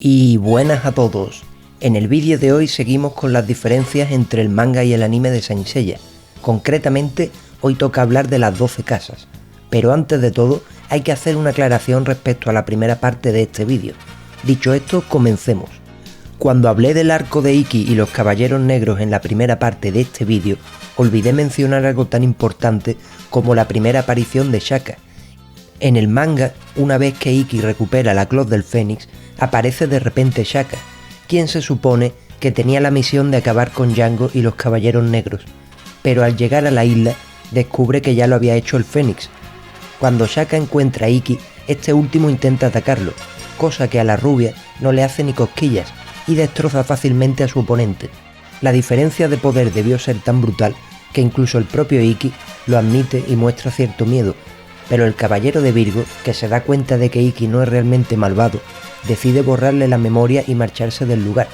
Y buenas a todos. En el vídeo de hoy seguimos con las diferencias entre el manga y el anime de Saint Seiya. Concretamente, hoy toca hablar de las 12 casas. Pero antes de todo, hay que hacer una aclaración respecto a la primera parte de este vídeo. Dicho esto, comencemos. Cuando hablé del arco de Ikki y los caballeros negros en la primera parte de este vídeo, olvidé mencionar algo tan importante como la primera aparición de Shaka. En el manga, una vez que Ikki recupera la Clot del Fénix, aparece de repente Shaka, quien se supone que tenía la misión de acabar con Django y los caballeros negros, pero al llegar a la isla descubre que ya lo había hecho el Fénix. Cuando Shaka encuentra a Ikki, este último intenta atacarlo, cosa que a la rubia no le hace ni cosquillas y destroza fácilmente a su oponente. La diferencia de poder debió ser tan brutal que incluso el propio Ikki lo admite y muestra cierto miedo, pero el caballero de Virgo, que se da cuenta de que Ikki no es realmente malvado, decide borrarle la memoria y marcharse del lugar,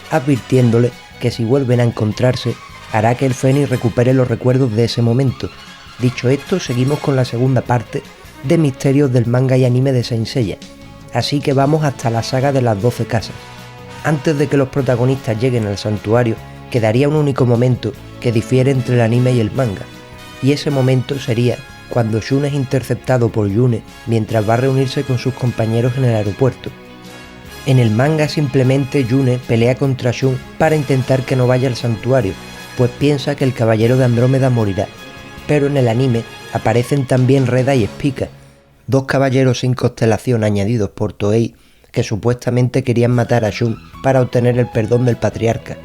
advirtiéndole que si vuelven a encontrarse, hará que el Fénix recupere los recuerdos de ese momento. Dicho esto, seguimos con la segunda parte de misterios del manga y anime de Saint Seiya, así que vamos hasta la saga de las 12 casas. Antes de que los protagonistas lleguen al santuario, quedaría un único momento que difiere entre el anime y el manga, y ese momento sería cuando Shun es interceptado por Yune mientras va a reunirse con sus compañeros en el aeropuerto. En el manga simplemente Yune pelea contra Shun para intentar que no vaya al santuario, pues piensa que el caballero de Andrómeda morirá, pero en el anime aparecen también Reda y Spica, dos caballeros sin constelación añadidos por Toei que supuestamente querían matar a Shun para obtener el perdón del patriarca,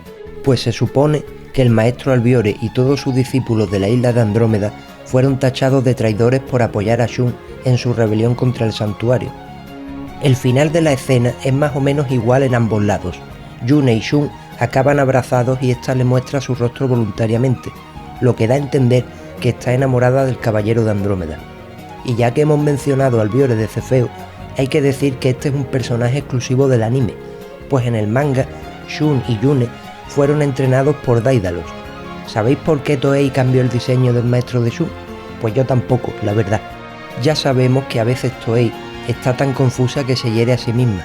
pues se supone que el maestro Albiore y todos sus discípulos de la isla de Andrómeda fueron tachados de traidores por apoyar a Shun en su rebelión contra el santuario. El final de la escena es más o menos igual en ambos lados. Yune y Shun acaban abrazados y ésta le muestra su rostro voluntariamente, lo que da a entender que está enamorada del caballero de Andrómeda. Y ya que hemos mencionado al Albiore de Cefeo, hay que decir que este es un personaje exclusivo del anime, pues en el manga, Shun y Yune fueron entrenados por Daidalos. ¿Sabéis por qué Toei cambió el diseño del maestro de Shun? Pues yo tampoco, la verdad. Ya sabemos que a veces Toei está tan confusa que se hiere a sí misma.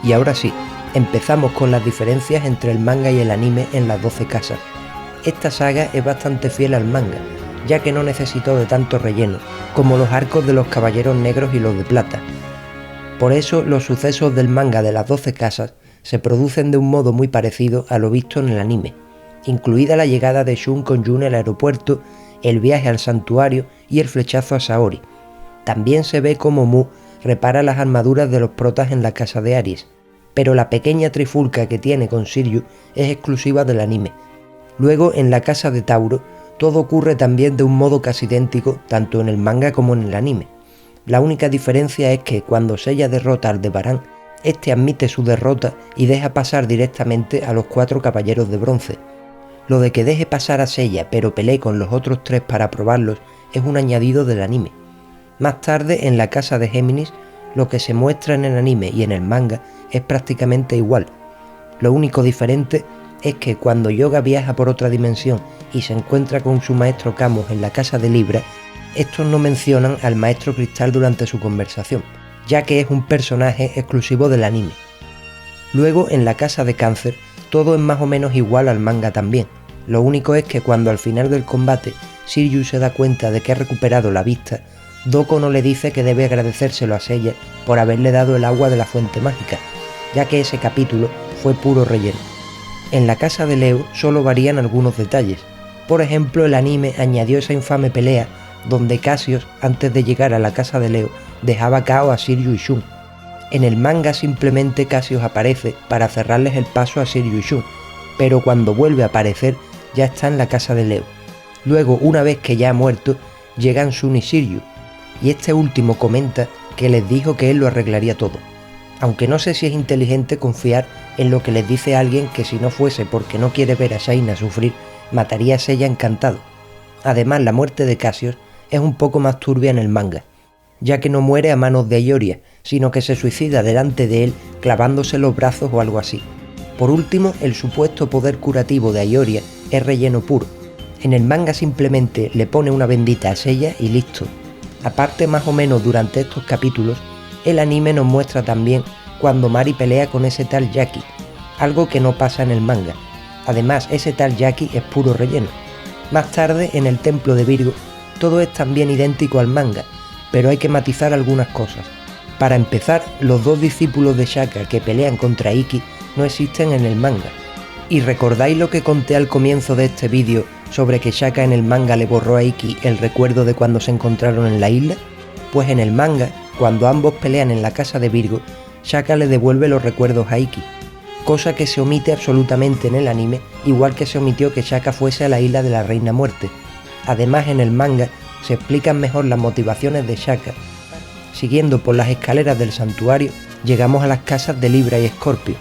Y ahora sí, empezamos con las diferencias entre el manga y el anime en las 12 casas. Esta saga es bastante fiel al manga, ya que no necesitó de tanto relleno, como los arcos de los caballeros negros y los de plata. Por eso los sucesos del manga de las 12 casas se producen de un modo muy parecido a lo visto en el anime, incluida la llegada de Shun con Yune al aeropuerto, el viaje al santuario y el flechazo a Saori. También se ve cómo Mu repara las armaduras de los protas en la casa de Aries, pero la pequeña trifulca que tiene con Shiryu es exclusiva del anime. Luego, en la casa de Tauro, todo ocurre también de un modo casi idéntico tanto en el manga como en el anime. La única diferencia es que cuando Seiya derrota al Aldebarán, este admite su derrota y deja pasar directamente a los 4 caballeros de bronce. Lo de que deje pasar a Seiya pero pelee con los otros 3 para probarlos es un añadido del anime. Más tarde, en la casa de Géminis, lo que se muestra en el anime y en el manga es prácticamente igual. Lo único diferente es que cuando Yoga viaja por otra dimensión y se encuentra con su maestro Camus en la casa de Libra, estos no mencionan al maestro Cristal durante su conversación, ya que es un personaje exclusivo del anime. Luego, en la casa de Cáncer, todo es más o menos igual al manga también. Lo único es que cuando al final del combate Shiryu se da cuenta de que ha recuperado la vista, Doko no le dice que debe agradecérselo a Seiya por haberle dado el agua de la fuente mágica, ya que ese capítulo fue puro relleno. En la casa de Leo solo varían algunos detalles. Por ejemplo, el anime añadió esa infame pelea donde Cassius, antes de llegar a la casa de Leo, dejaba cao a Shiryu y Shun. En el manga simplemente Cassius aparece para cerrarles el paso a Shiryu y Shun, pero cuando vuelve a aparecer ya está en la casa de Leo. Luego, una vez que ya ha muerto, llegan Shun y Shiryu, y este último comenta que les dijo que él lo arreglaría todo. Aunque no sé si es inteligente confiar en lo que les dice alguien que si no fuese porque no quiere ver a Shaina sufrir, mataría a Seiya encantado. Además, la muerte de Cassius es un poco más turbia en el manga, ya que no muere a manos de Aioria, sino que se suicida delante de él clavándose los brazos o algo así. Por último, el supuesto poder curativo de Aioria es relleno puro. En el manga simplemente le pone una bendita a Seiya y listo. Aparte, más o menos durante estos capítulos, el anime nos muestra también cuando Mari pelea con ese tal Jackie, algo que no pasa en el manga. Además, ese tal Jackie es puro relleno. Más tarde, en el templo de Virgo, todo es también idéntico al manga, pero hay que matizar algunas cosas. Para empezar, los dos discípulos de Shaka que pelean contra Ikki no existen en el manga. ¿Y recordáis lo que conté al comienzo de este vídeo sobre que Shaka en el manga le borró a Ikki el recuerdo de cuando se encontraron en la isla? Pues en el manga, cuando ambos pelean en la casa de Virgo, Shaka le devuelve los recuerdos a Ikki, cosa que se omite absolutamente en el anime, igual que se omitió que Shaka fuese a la isla de la Reina Muerte. Además, en el manga se explican mejor las motivaciones de Shaka. Siguiendo por las escaleras del santuario, llegamos a las casas de Libra y Scorpio,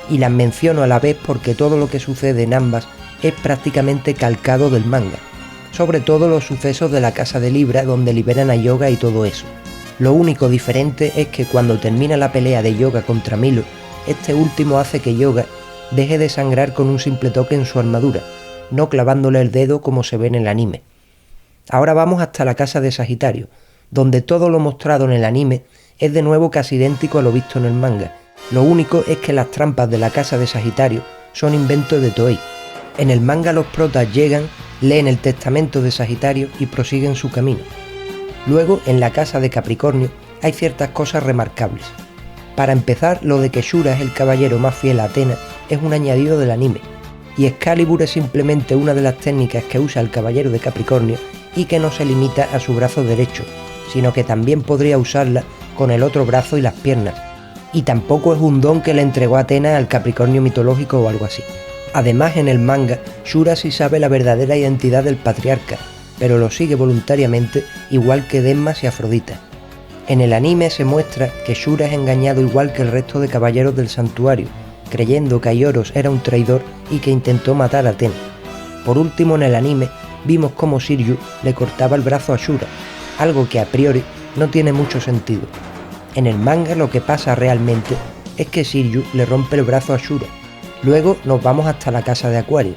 y las menciono a la vez porque todo lo que sucede en ambas es prácticamente calcado del manga, sobre todo los sucesos de la casa de Libra donde liberan a Yoga y todo eso. Lo único diferente es que cuando termina la pelea de Yoga contra Milo, este último hace que Yoga deje de sangrar con un simple toque en su armadura, no clavándole el dedo como se ve en el anime. Ahora vamos hasta la casa de Sagitario, donde todo lo mostrado en el anime es de nuevo casi idéntico a lo visto en el manga. Lo único es que las trampas de la casa de Sagitario son inventos de Toei. En el manga los protas llegan, leen el testamento de Sagitario y prosiguen su camino. Luego, en la casa de Capricornio hay ciertas cosas remarcables. Para empezar, lo de que Shura es el caballero más fiel a Athena es un añadido del anime, y Excalibur es simplemente una de las técnicas que usa el caballero de Capricornio y que no se limita a su brazo derecho, sino que también podría usarla con el otro brazo y las piernas, y tampoco es un don que le entregó Athena al Capricornio mitológico o algo así. Además, en el manga, Shura sí sabe la verdadera identidad del patriarca, pero lo sigue voluntariamente, igual que Denmas y Afrodita. En el anime se muestra que Shura es engañado igual que el resto de caballeros del santuario, creyendo que Aioros era un traidor y que intentó matar a Athena. Por último, en el anime vimos cómo Shiryu le cortaba el brazo a Shura, algo que a priori no tiene mucho sentido. En el manga lo que pasa realmente es que Shiryu le rompe el brazo a Shura. Luego nos vamos hasta la casa de Acuario,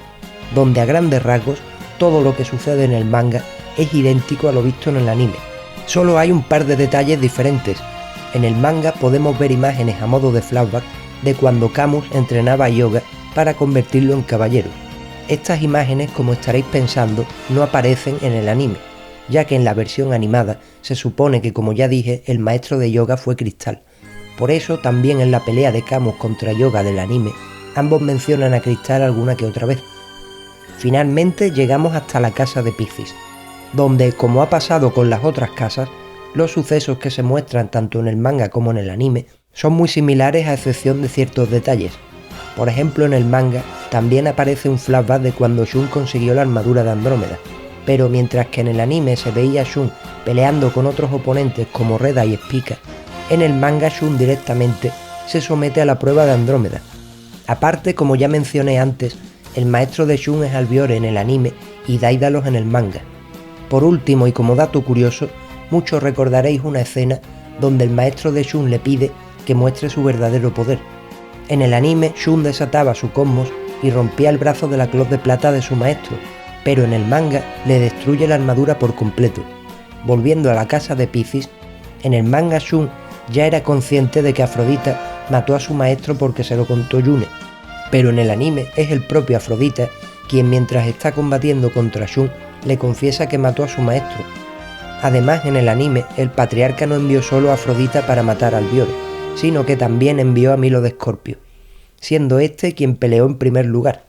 donde a grandes rasgos todo lo que sucede en el manga es idéntico a lo visto en el anime. Solo hay un par de detalles diferentes. En el manga podemos ver imágenes a modo de flashback de cuando Camus entrenaba a Yoga para convertirlo en caballero. Estas imágenes, como estaréis pensando, no aparecen en el anime, ya que en la versión animada se supone que, como ya dije, el maestro de Yoga fue Cristal. Por eso también en la pelea de Camus contra Yoga del anime, ambos mencionan a Cristal alguna que otra vez. Finalmente llegamos hasta la casa de Piscis, donde, como ha pasado con las otras casas, los sucesos que se muestran tanto en el manga como en el anime son muy similares a excepción de ciertos detalles. Por ejemplo, en el manga también aparece un flashback de cuando Shun consiguió la armadura de Andrómeda, pero mientras que en el anime se veía a Shun peleando con otros oponentes como Reda y Spica, en el manga Shun directamente se somete a la prueba de Andrómeda. Aparte, como ya mencioné antes, el maestro de Shun es Albiore en el anime y Daedalus en el manga. Por último, y como dato curioso, muchos recordaréis una escena donde el maestro de Shun le pide que muestre su verdadero poder. En el anime, Shun desataba su cosmos y rompía el brazo de la Clot de Plata de su maestro, pero en el manga le destruye la armadura por completo. Volviendo a la casa de Piscis, en el manga Shun ya era consciente de que Afrodita mató a su maestro porque se lo contó Yune, pero en el anime es el propio Afrodita quien, mientras está combatiendo contra Shun, le confiesa que mató a su maestro. Además, en el anime, el patriarca no envió solo a Afrodita para matar a Albiore, sino que también envió a Milo de Scorpio, siendo este quien peleó en primer lugar.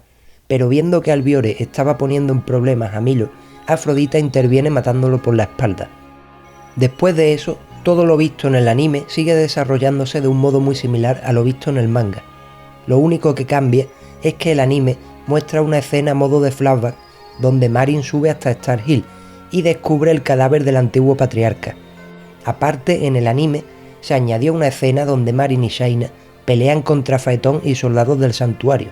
Pero viendo que Albiore estaba poniendo en problemas a Milo, Afrodita interviene matándolo por la espalda. Después de eso, todo lo visto en el anime sigue desarrollándose de un modo muy similar a lo visto en el manga. Lo único que cambia es que el anime muestra una escena a modo de flashback donde Marin sube hasta Star Hill y descubre el cadáver del antiguo patriarca. Aparte, en el anime se añadió una escena donde Marin y Shaina pelean contra Faetón y soldados del santuario.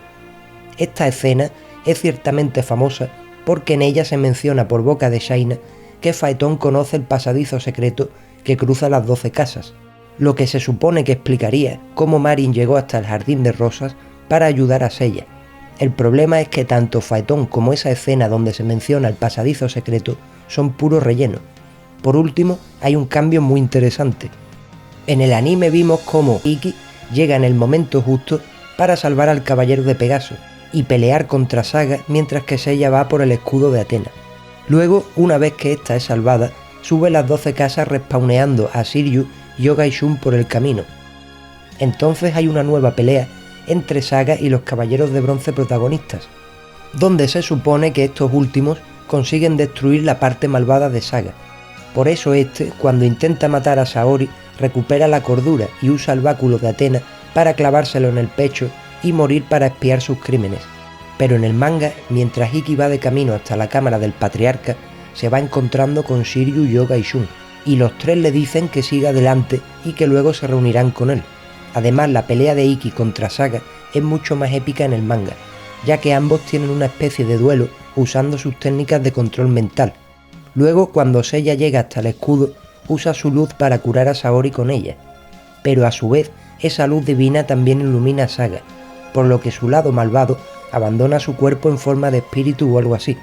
Esta escena es ciertamente famosa porque en ella se menciona por boca de Shaina que Faetón conoce el pasadizo secreto que cruza las 12 casas, lo que se supone que explicaría cómo Marin llegó hasta el Jardín de Rosas para ayudar a Seiya. El problema es que tanto Faetón como esa escena donde se menciona el pasadizo secreto son puro relleno. Por último, hay un cambio muy interesante. En el anime vimos cómo Ikki llega en el momento justo para salvar al caballero de Pegaso y pelear contra Saga mientras que Seiya va por el escudo de Athena. Luego, una vez que ésta es salvada, sube las 12 casas respawneando a Shiryu, Yoga y Shun por el camino. Entonces hay una nueva pelea entre Saga y los caballeros de bronce protagonistas, donde se supone que estos últimos consiguen destruir la parte malvada de Saga. Por eso este, cuando intenta matar a Saori, recupera la cordura y usa el báculo de Athena para clavárselo en el pecho y morir para expiar sus crímenes. Pero en el manga, mientras Ikki va de camino hasta la cámara del patriarca, se va encontrando con Shiryu, Yoga y Shun, y los tres le dicen que siga adelante y que luego se reunirán con él. Además, la pelea de Ikki contra Saga es mucho más épica en el manga, ya que ambos tienen una especie de duelo usando sus técnicas de control mental. Luego, cuando Seiya llega hasta el escudo, usa su luz para curar a Saori con ella, pero a su vez esa luz divina también ilumina a Saga, por lo que su lado malvado abandona su cuerpo en forma de espíritu o algo así.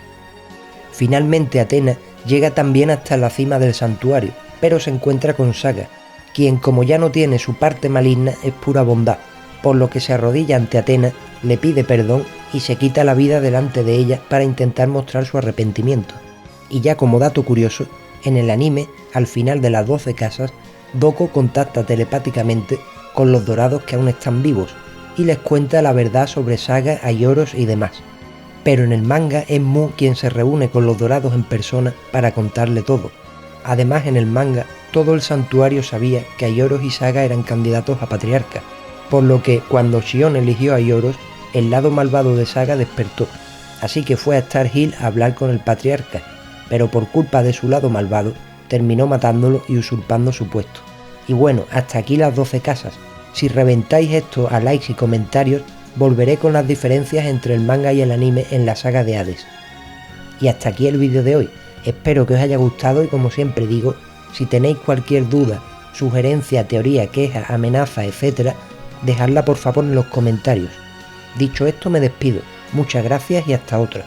Finalmente Athena llega también hasta la cima del santuario, pero se encuentra con Saga, quien como ya no tiene su parte maligna es pura bondad, por lo que se arrodilla ante Athena, le pide perdón y se quita la vida delante de ella para intentar mostrar su arrepentimiento. Y ya como dato curioso, en el anime, al final de las 12 casas, Doko contacta telepáticamente con los dorados que aún están vivos y les cuenta la verdad sobre Saga, Aioros y demás. Pero en el manga es Mu quien se reúne con los dorados en persona para contarle todo. Además, en el manga, todo el santuario sabía que Aioros y Saga eran candidatos a patriarca, por lo que cuando Shion eligió a Aioros, el lado malvado de Saga despertó, así que fue a Star Hill a hablar con el patriarca, pero por culpa de su lado malvado, terminó matándolo y usurpando su puesto. Y bueno, hasta aquí las 12 casas. Si reventáis esto a likes y comentarios, volveré con las diferencias entre el manga y el anime en la saga de Hades. Y hasta aquí el vídeo de hoy. Espero que os haya gustado y como siempre digo, si tenéis cualquier duda, sugerencia, teoría, queja, amenaza, etc., dejadla por favor en los comentarios. Dicho esto me despido. Muchas gracias y hasta otra.